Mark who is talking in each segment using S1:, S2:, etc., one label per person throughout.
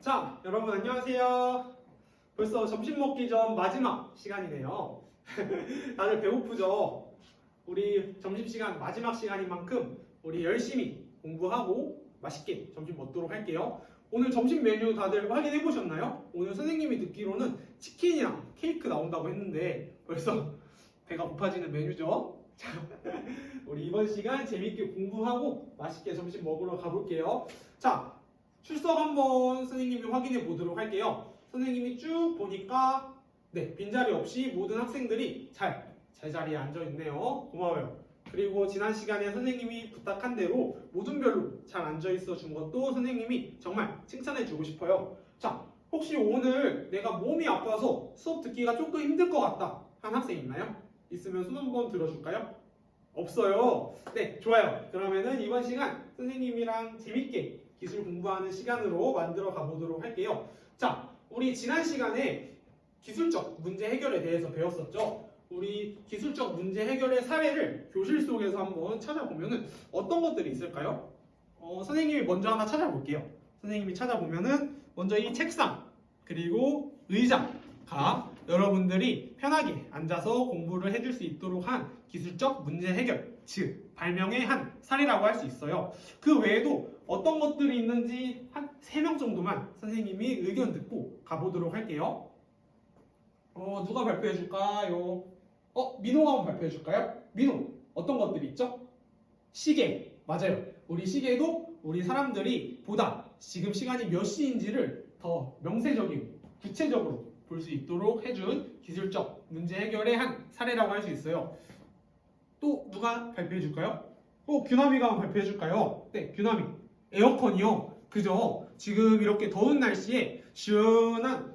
S1: 자, 여러분 안녕하세요. 벌써 점심 먹기 전 마지막 시간이네요. 다들 배고프죠? 우리 점심시간 마지막 시간인 만큼 우리 열심히 공부하고 맛있게 점심 먹도록 할게요. 오늘 점심 메뉴 다들 확인해 보셨나요? 오늘 선생님이 듣기로는 치킨이랑 케이크 나온다고 했는데 벌써 배가 고파지는 메뉴죠? 자, 우리 이번 시간 재밌게 공부하고 맛있게 점심 먹으러 가볼게요. 자, 출석 한번 선생님이 확인해 보도록 할게요. 선생님이 쭉 보니까 빈자리 없이 모든 학생들이 잘 제자리에 앉아 있네요. 고마워요. 그리고 지난 시간에 선생님이 부탁한 대로 모든 별로 잘 앉아 있어 준 것도 선생님이 정말 칭찬해 주고 싶어요. 자, 혹시 오늘 내가 몸이 아파서 수업 듣기가 조금 힘들 것 같다 한 학생 있나요? 있으면 손 한번 들어줄까요? 없어요. 네, 좋아요. 그러면은 이번 시간 선생님이랑 재밌게 기술 공부하는 시간으로 만들어 가보도록 할게요. 자, 우리 지난 시간에 기술적 문제 해결에 대해서 배웠었죠. 우리 기술적 문제 해결의 사례를 교실 속에서 한번 찾아보면은 어떤 것들이 있을까요? 선생님이 먼저 하나 찾아볼게요. 선생님이 찾아보면은 먼저 이 책상 그리고 의자가 여러분들이 편하게 앉아서 공부를 해줄 수 있도록 한 기술적 문제 해결, 즉 발명의 한 사례라고 할 수 있어요. 그 외에도 어떤 것들이 있는지 한 3명 정도만 선생님이 의견 듣고 가보도록 할게요. 누가 발표해 줄까요? 민호가 한번 발표해 줄까요? 민호, 어떤 것들이 있죠? 시계, 맞아요. 우리 시계도 우리 사람들이 보다 지금 시간이 몇 시인지를 더 명세적이고 구체적으로 볼 수 있도록 해준 기술적 문제 해결의 한 사례라고 할 수 있어요. 또 누가 발표해 줄까요? 규남이가 한번 발표해 줄까요? 네, 규남이. 에어컨이요. 그죠? 지금 이렇게 더운 날씨에 시원한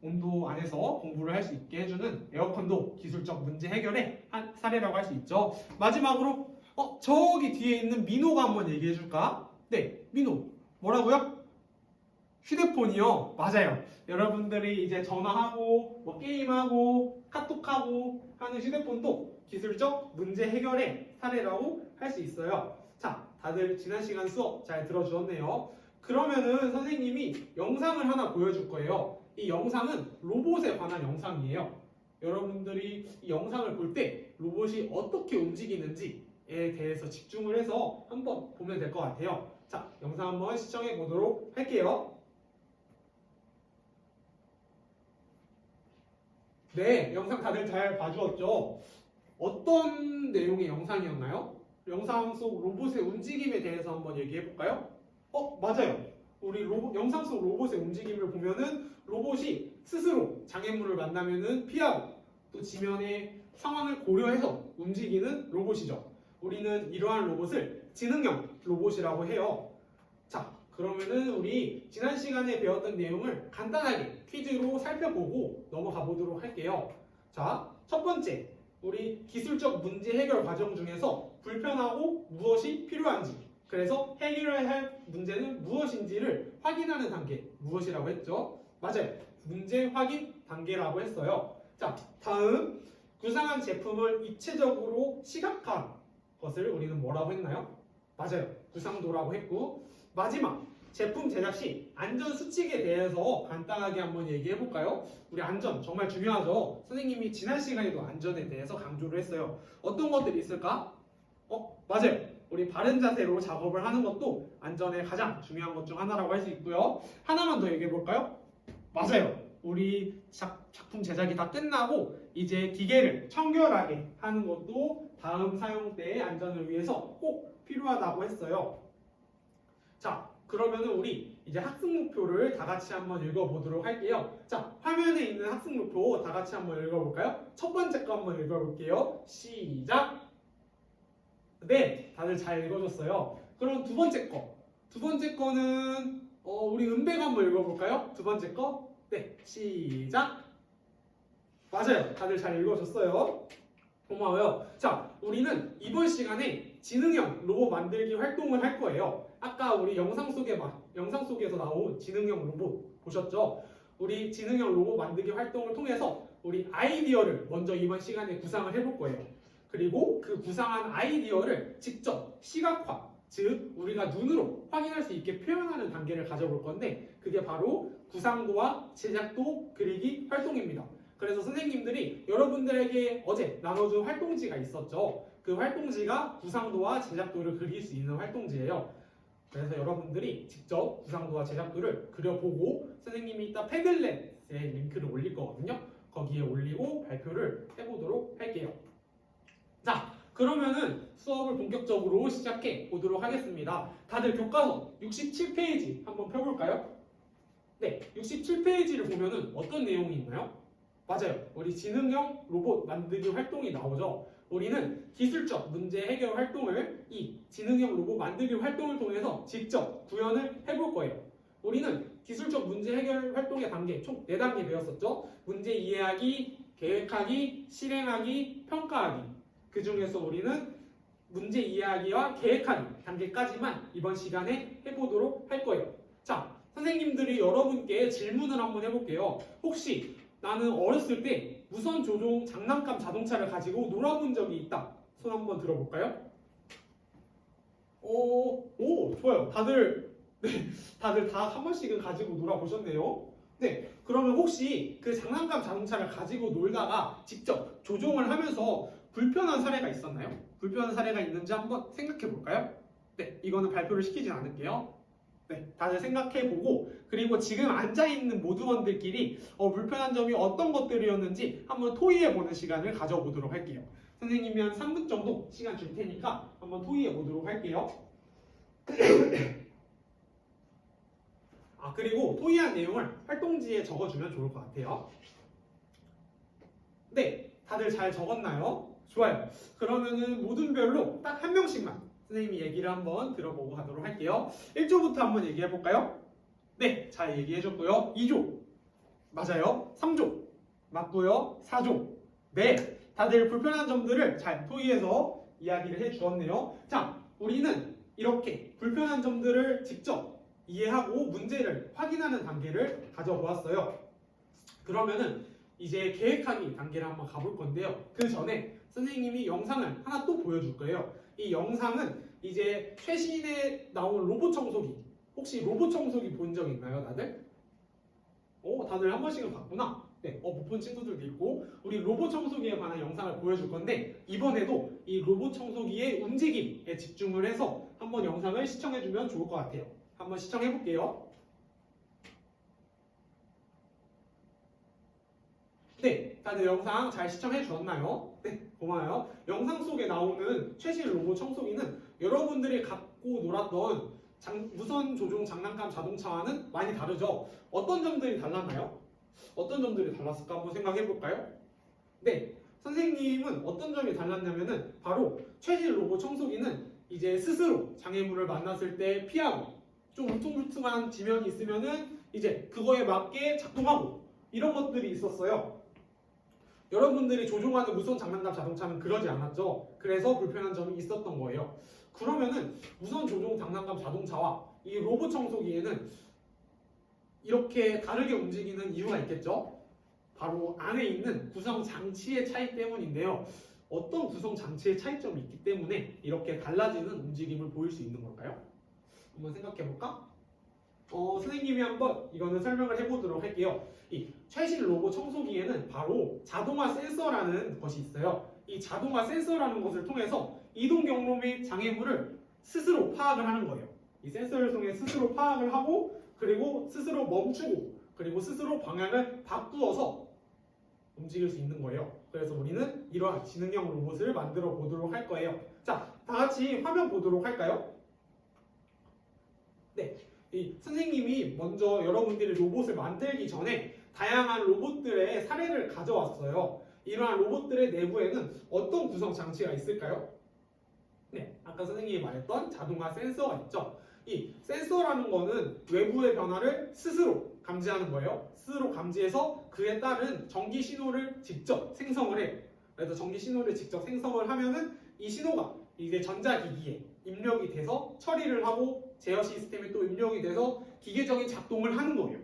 S1: 온도 안에서 공부를 할 수 있게 해주는 에어컨도 기술적 문제 해결의 한 사례라고 할 수 있죠. 마지막으로 저기 뒤에 있는 민호가 한번 얘기해 줄까? 네, 민호. 뭐라고요? 휴대폰이요. 맞아요. 여러분들이 이제 전화하고 뭐 게임하고 카톡하고 하는 휴대폰도 기술적 문제 해결의 사례라고 할 수 있어요. 자, 다들 지난 시간 수업 잘 들어주셨네요. 그러면은 선생님이 영상을 하나 보여줄 거예요. 이 영상은 로봇에 관한 영상이에요. 여러분들이 이 영상을 볼 때 로봇이 어떻게 움직이는지에 대해서 집중을 해서 한번 보면 될 것 같아요. 자, 영상 한번 시청해 보도록 할게요. 네, 영상 다들 잘 봐주었죠? 어떤 내용의 영상이었나요? 영상 속 로봇의 움직임에 대해서 한번 얘기해 볼까요? 맞아요. 우리 영상 속 로봇의 움직임을 보면은 로봇이 스스로 장애물을 만나면은 피하고 또 지면의 상황을 고려해서 움직이는 로봇이죠. 우리는 이러한 로봇을 지능형 로봇이라고 해요. 자, 그러면은 우리 지난 시간에 배웠던 내용을 간단하게 퀴즈로 살펴보고 넘어가 보도록 할게요. 자, 첫 번째, 우리 기술적 문제 해결 과정 중에서 불편하고 무엇이 필요한지, 그래서 해결해야 할 문제는 무엇인지를 확인하는 단계, 무엇이라고 했죠? 맞아요. 문제 확인 단계라고 했어요. 자, 다음, 구상한 제품을 입체적으로 시각화한 것을 우리는 뭐라고 했나요? 맞아요. 구상도라고 했고, 마지막, 제품 제작 시 안전 수칙에 대해서 간단하게 한번 얘기해 볼까요? 우리 안전 정말 중요하죠. 선생님이 지난 시간에도 안전에 대해서 강조를 했어요. 어떤 것들이 있을까? 맞아요. 우리 바른 자세로 작업을 하는 것도 안전의 가장 중요한 것 중 하나라고 할 수 있고요. 하나만 더 얘기해 볼까요? 맞아요. 우리 작품 제작이 다 끝나고 이제 기계를 청결하게 하는 것도 다음 사용 때의 안전을 위해서 꼭 필요하다고 했어요. 자, 그러면은 우리 이제 학습 목표를 다 같이 한번 읽어보도록 할게요. 자, 화면에 있는 학습 목표 다 같이 한번 읽어볼까요? 첫 번째 거 한번 읽어볼게요. 시작! 네, 다들 잘 읽어줬어요. 그럼 두 번째 거. 두 번째 거는 우리 은배가 한번 읽어볼까요? 두 번째 거. 네, 시작! 맞아요. 다들 잘 읽어줬어요. 고마워요. 자, 우리는 이번 시간에 지능형 로봇 만들기 활동을 할 거예요. 아까 우리 영상 속에서 나온 지능형 로봇 보셨죠? 우리 지능형 로봇 만들기 활동을 통해서 우리 아이디어를 먼저 이번 시간에 구상을 해볼 거예요. 그리고 그 구상한 아이디어를 직접 시각화, 즉 우리가 눈으로 확인할 수 있게 표현하는 단계를 가져볼 건데 그게 바로 구상도와 제작도 그리기 활동입니다. 그래서 선생님들이 여러분들에게 어제 나눠준 활동지가 있었죠. 그 활동지가 구상도와 제작도를 그릴 수 있는 활동지예요. 그래서 여러분들이 직접 구상도와 제작도를 그려보고 선생님이 이따 패들렛에 링크를 올릴 거거든요. 거기에 올리고 발표를 해보도록 할게요. 자, 그러면은 수업을 본격적으로 시작해 보도록 하겠습니다. 다들 교과서 67페이지 한번 펴볼까요? 네, 67페이지를 보면은 어떤 내용이 있나요? 맞아요. 우리 지능형 로봇 만들기 활동이 나오죠. 우리는 기술적 문제 해결 활동을 이 지능형 로봇 만들기 활동을 통해서 직접 구현을 해볼 거예요. 우리는 기술적 문제 해결 활동의 단계 총 4단계 배웠었죠. 문제 이해하기, 계획하기, 실행하기, 평가하기. 그 중에서 우리는 문제 이해하기와 계획하기 단계까지만 이번 시간에 해보도록 할 거예요. 자, 선생님들이 여러분께 질문을 한번 해볼게요. 혹시 나는 어렸을 때 무선 조종 장난감 자동차를 가지고 놀아본 적이 있다. 손 한번 들어볼까요? 오, 좋아요. 다들 다 한 번씩은 가지고 놀아보셨네요. 네, 그러면 혹시 그 장난감 자동차를 가지고 놀다가 직접 조종을 하면서 불편한 사례가 있었나요? 불편한 사례가 있는지 한번 생각해 볼까요? 네, 이거는 발표를 시키진 않을게요. 네, 다들 생각해보고 그리고 지금 앉아있는 모두원들끼리 불편한 점이 어떤 것들이었는지 한번 토의해보는 시간을 가져보도록 할게요. 선생님이 한 3분 정도 시간 줄 테니까 한번 토의해보도록 할게요. 그리고 토의한 내용을 활동지에 적어주면 좋을 것 같아요. 네, 다들 잘 적었나요? 좋아요. 그러면은 모든 별로 딱 한 명씩만 선생님이 얘기를 한번 들어보고 가도록 할게요. 1조부터 한번 얘기해볼까요? 네, 잘 얘기해줬고요. 2조 맞아요. 3조 맞고요. 4조 네, 다들 불편한 점들을 잘 토의해서 이야기를 해주었네요. 자, 우리는 이렇게 불편한 점들을 직접 이해하고 문제를 확인하는 단계를 가져보았어요. 그러면은 이제 계획하기 단계를 한번 가볼 건데요. 그 전에 선생님이 영상을 하나 또 보여줄 거예요. 이 영상은 이제 최신에 나온 로봇 청소기. 혹시 로봇 청소기 본 적 있나요, 다들? 다들 한 번씩은 봤구나. 네, 못 본 친구들도 있고 우리 로봇 청소기에 관한 영상을 보여줄 건데 이번에도 이 로봇 청소기의 움직임에 집중을 해서 한번 영상을 시청해주면 좋을 것 같아요. 한번 시청해볼게요. 네, 다들 영상 잘 시청해 주었나요? 네, 고마워요. 영상 속에 나오는 최신 로봇 청소기는 여러분들이 갖고 놀았던 무선 조종 장난감 자동차와는 많이 다르죠? 어떤 점들이 달랐나요? 어떤 점들이 달랐을까 한번 생각해 볼까요? 네, 선생님은 어떤 점이 달랐냐면은 바로 최신 로봇 청소기는 이제 스스로 장애물을 만났을 때 피하고 좀 울퉁불퉁한 지면이 있으면은 이제 그거에 맞게 작동하고 이런 것들이 있었어요. 여러분들이 조종하는 무선 장난감 자동차는 그러지 않았죠. 그래서 불편한 점이 있었던 거예요. 그러면은 무선 조종 장난감 자동차와 이 로봇 청소기에는 이렇게 다르게 움직이는 이유가 있겠죠. 바로 안에 있는 구성 장치의 차이 때문인데요. 어떤 구성 장치의 차이점이 있기 때문에 이렇게 달라지는 움직임을 보일 수 있는 걸까요? 한번 생각해 볼까? 선생님이 한번 이거는 설명을 해보도록 할게요. 이 최신 로봇 청소기에는 바로 자동화 센서라는 것이 있어요. 이 자동화 센서라는 것을 통해서 이동 경로 및 장애물을 스스로 파악을 하는 거예요. 이 센서를 통해 스스로 파악을 하고 그리고 스스로 멈추고 그리고 스스로 방향을 바꾸어서 움직일 수 있는 거예요. 그래서 우리는 이러한 지능형 로봇을 만들어 보도록 할 거예요. 자, 다 같이 화면 보도록 할까요? 네. 이 선생님이 먼저 여러분들이 로봇을 만들기 전에 다양한 로봇들의 사례를 가져왔어요. 이러한 로봇들의 내부에는 어떤 구성 장치가 있을까요? 네, 아까 선생님이 말했던 자동화 센서가 있죠. 이 센서라는 거는 외부의 변화를 스스로 감지하는 거예요. 스스로 감지해서 그에 따른 전기 신호를 직접 생성을 해요. 그래서 전기 신호를 직접 생성을 하면은 이 신호가 이제 전자기기에 입력이 돼서 처리를 하고 제어 시스템에 또 입력이 돼서 기계적인 작동을 하는 거예요.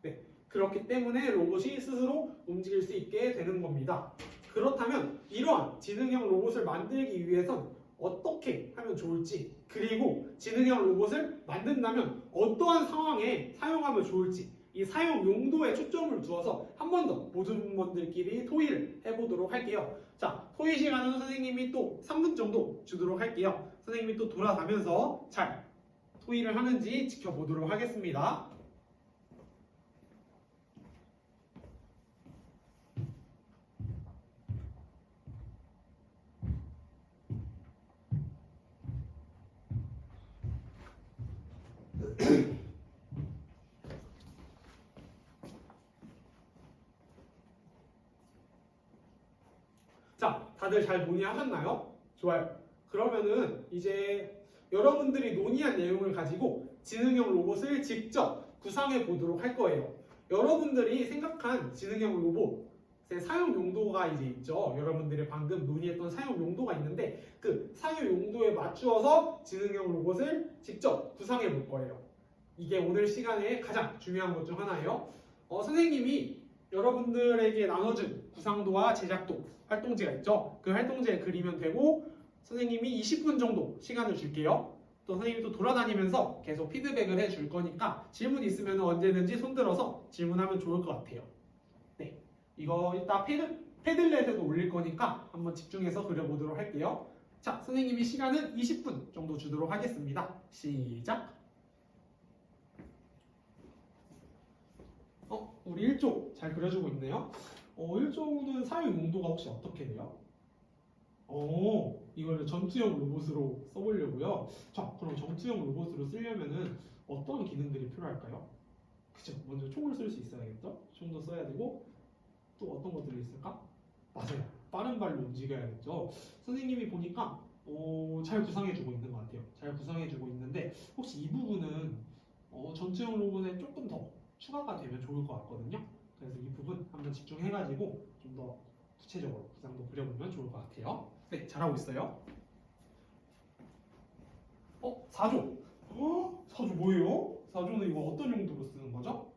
S1: 네, 그렇기 때문에 로봇이 스스로 움직일 수 있게 되는 겁니다. 그렇다면 이러한 지능형 로봇을 만들기 위해선 어떻게 하면 좋을지, 그리고 지능형 로봇을 만든다면 어떠한 상황에 사용하면 좋을지, 이 사용 용도에 초점을 두어서 한 번 더 모든 분들끼리 토의를 해보도록 할게요. 자, 토의 시간은 선생님이 또 3분 정도 주도록 할게요. 선생님이 또 돌아가면서 잘 토의를 하는지 지켜보도록 하겠습니다. 자, 다들 잘 논의하셨나요? 좋아요. 그러면은 이제 여러분들이 논의한 내용을 가지고 지능형 로봇을 직접 구상해 보도록 할 거예요. 여러분들이 생각한 지능형 로봇의 사용 용도가 이제 있죠. 여러분들이 방금 논의했던 사용 용도가 있는데 그 사용 용도에 맞추어서 지능형 로봇을 직접 구상해 볼 거예요. 이게 오늘 시간에 가장 중요한 것 중 하나예요. 선생님이 여러분들에게 나눠준 구상도와 제작도 활동지가 있죠. 그 활동지에 그리면 되고 선생님이 20분 정도 시간을 줄게요. 또 선생님이 또 돌아다니면서 계속 피드백을 해줄 거니까 질문 있으면 언제든지 손들어서 질문하면 좋을 것 같아요. 네, 이거 이따 패들렛에도 올릴 거니까 한번 집중해서 그려보도록 할게요. 자, 선생님이 시간은 20분 정도 주도록 하겠습니다. 시작! 우리 1조 잘 그려주고 있네요. 1조는 사용 용도가 혹시 어떻게 돼요? 이거를 전투형 로봇으로 써보려고요. 자, 그럼 전투형 로봇으로 쓰려면은 어떤 기능들이 필요할까요? 그죠? 먼저 총을 쓸 수 있어야겠죠? 총도 써야 되고 또 어떤 것들이 있을까? 맞아요. 빠른 발로 움직여야겠죠. 선생님이 보니까 잘 구상해주고 있는 것 같아요. 잘 구상해주고 있는데 혹시 이 부분은 전투형 로봇에 조금 더 추가가 되면 좋을 것 같거든요. 그래서 이 부분 한번 집중해가지고 좀 더 구체적으로 구상도 그려보면 좋을 것 같아요. 네, 잘하고 있어요. 4조. 4조 뭐예요? 4조는 이거 어떤 용도로 쓰는 거죠?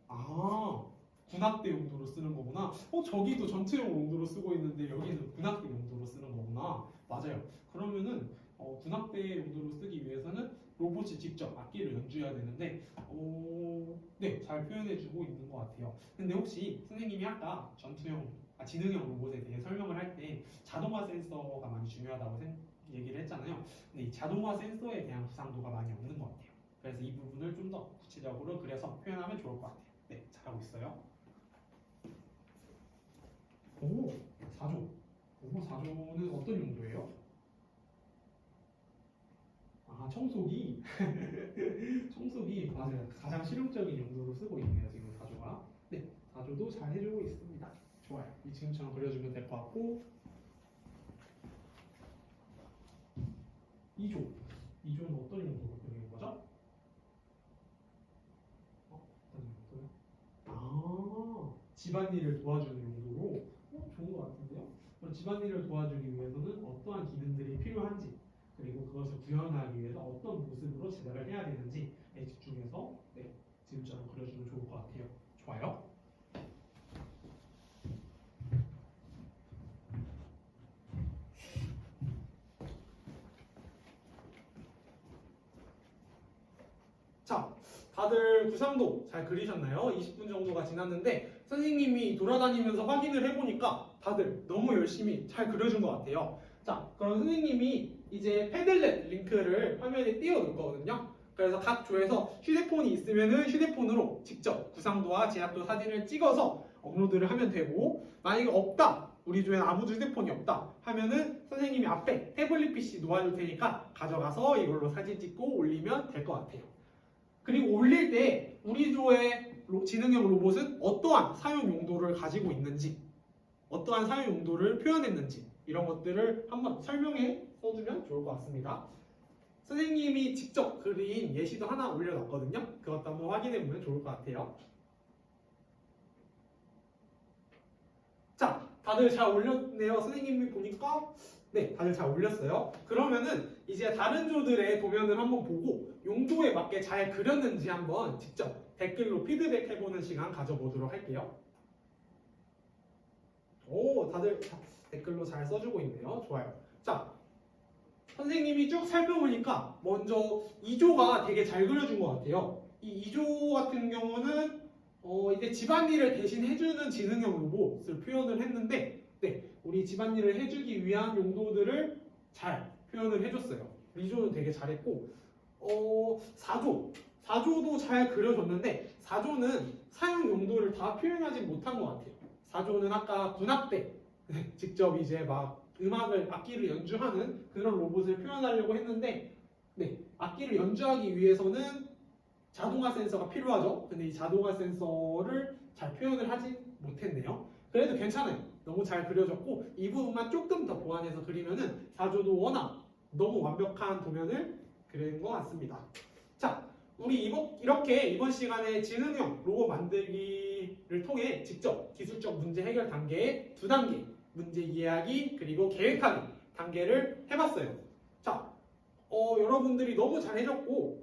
S1: 아, 군악대 용도로 쓰는 거구나. 저기도 전투용 용도로 쓰고 있는데 여기는 군악대 용도로 쓰는 거구나. 맞아요. 그러면은 군악대 용도로 쓰기 위해서는 로봇이 직접 악기를 연주해야 되는데 네, 잘 표현해주고 있는 것 같아요. 근데 혹시 선생님이 아까 지능형 로봇에 대해 설명을 할 때 자동화 센서가 많이 중요하다고 얘기를 했잖아요. 근데 이 자동화 센서에 대한 구상도가 많이 없는 것 같아요. 그래서 이 부분을 좀 더 구체적으로 그려서 표현하면 좋을 것 같아요. 네, 잘하고 있어요. 4조. 4조는 어떤 용도예요? 청소기. 청소기 맞아요. 가장 실용적인 용도로 쓰고 있네요. 지금 4조가. 네, 4조도 잘 해주고 있습니다. 좋아요. 이 지금처럼 그려주면 될 것 같고 2조. 2조는 어떤 용도로 그리는 거죠? 어떤 용도요? 집안일을 도와주는 용도로 좋은 것 같은데요? 그럼 집안일을 도와주기 위해서는 어떠한 기능들이 필요한지 그리고 그것을 구현하기 위해서 어떤 모습으로 제작을 해야 되는지에 집중해서 지금처럼 그려주면 좋을 것 같아요. 좋아요. 자, 다들 구상도 잘 그리셨나요? 20분 정도가 지났는데 선생님이 돌아다니면서 확인을 해보니까 다들 너무 열심히 잘 그려준 것 같아요. 자, 그럼 선생님이 이제 패들렛 링크를 화면에 띄워놓을 거거든요. 그래서 각 조에서 휴대폰이 있으면은 휴대폰으로 직접 구상도와 제작도 사진을 찍어서 업로드를 하면 되고 만약에 없다, 우리 조에는 아무도 휴대폰이 없다 하면은 선생님이 앞에 태블릿 PC 놓아줄 테니까 가져가서 이걸로 사진 찍고 올리면 될 것 같아요. 그리고 올릴 때 우리 조의 지능형 로봇은 어떠한 사용 용도를 가지고 있는지, 어떠한 사용 용도를 표현했는지 이런 것들을 한번 설명해 써주면 좋을 것 같습니다. 선생님이 직접 그린 예시도 하나 올려놨거든요. 그것도 한번 확인해 보면 좋을 것 같아요. 자, 다들 잘 올렸네요. 선생님이 보니까 네, 다들 잘 올렸어요. 그러면은 이제 다른 조들의 도면을 한번 보고 용도에 맞게 잘 그렸는지 한번 직접 댓글로 피드백 해보는 시간 가져보도록 할게요. 다들 댓글로 잘 써주고 있네요. 좋아요. 자, 선생님이 쭉 살펴보니까 먼저 2조가 되게 잘 그려준 것 같아요. 이 2조 같은 경우는 이제 집안일을 대신 해주는 지능형 로봇을 표현을 했는데, 네, 우리 집안일을 해주기 위한 용도들을 잘 표현을 해줬어요. 2조는 되게 잘했고, 4조도 잘 그려줬는데 4조는 사용 용도를 다 표현하지 못한 것 같아요. 4조는 아까 군악 때 직접 이제 막 악기를 연주하는 그런 로봇을 표현하려고 했는데, 네, 악기를 연주하기 위해서는 자동화 센서가 필요하죠. 근데 이 자동화 센서를 잘 표현을 하지 못했네요. 그래도 괜찮아요. 너무 잘 그려졌고 이 부분만 조금 더 보완해서 그리면은 4조도 워낙 너무 완벽한 도면을 그린 것 같습니다. 자, 우리 이렇게 이번 시간에 지능형 로봇 만들기를 통해 직접 기술적 문제 해결 단계의 두 단계, 문제 이해하기 그리고 계획하기 단계를 해봤어요. 자, 여러분들이 너무 잘 해줬고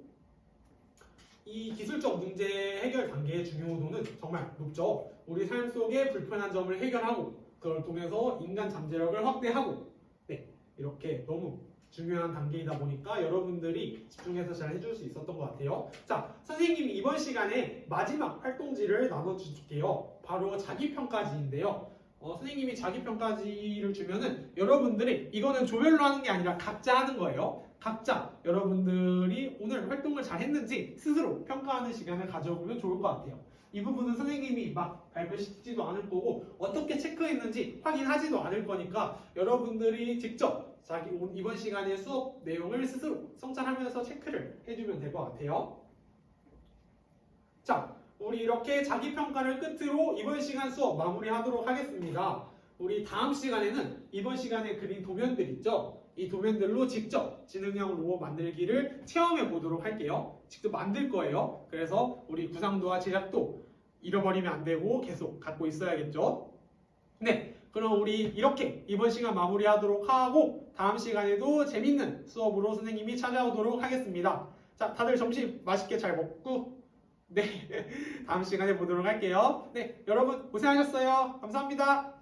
S1: 이 기술적 문제 해결 단계의 중요도는 정말 높죠. 우리 삶 속의 불편한 점을 해결하고 그걸 통해서 인간 잠재력을 확대하고, 네, 이렇게 너무 중요한 단계이다 보니까 여러분들이 집중해서 잘 해줄 수 있었던 것 같아요. 자, 선생님이 이번 시간에 마지막 활동지를 나눠줄게요. 바로 자기평가지인데요. 선생님이 자기평가지를 주면은 여러분들이 이거는 조별로 하는 게 아니라 각자 하는 거예요. 각자 여러분들이 오늘 활동을 잘 했는지 스스로 평가하는 시간을 가져보면 좋을 것 같아요. 이 부분은 선생님이 막 발표시키지도 않을 거고 어떻게 체크했는지 확인하지도 않을 거니까 여러분들이 직접 이번 시간의 수업 내용을 스스로 성찰하면서 체크를 해주면 될 것 같아요. 자, 우리 이렇게 자기평가를 끝으로 이번 시간 수업 마무리하도록 하겠습니다. 우리 다음 시간에는 이번 시간에 그린 도면들 있죠? 이 도면들로 직접 지능형 로봇 만들기를 체험해 보도록 할게요. 직접 만들 거예요. 그래서 우리 구상도와 제작도 잃어버리면 안 되고 계속 갖고 있어야겠죠? 네, 그럼 우리 이렇게 이번 시간 마무리하도록 하고 다음 시간에도 재밌는 수업으로 선생님이 찾아오도록 하겠습니다. 자, 다들 점심 맛있게 잘 먹고 네, 다음 시간에 보도록 할게요. 네, 여러분 고생하셨어요. 감사합니다.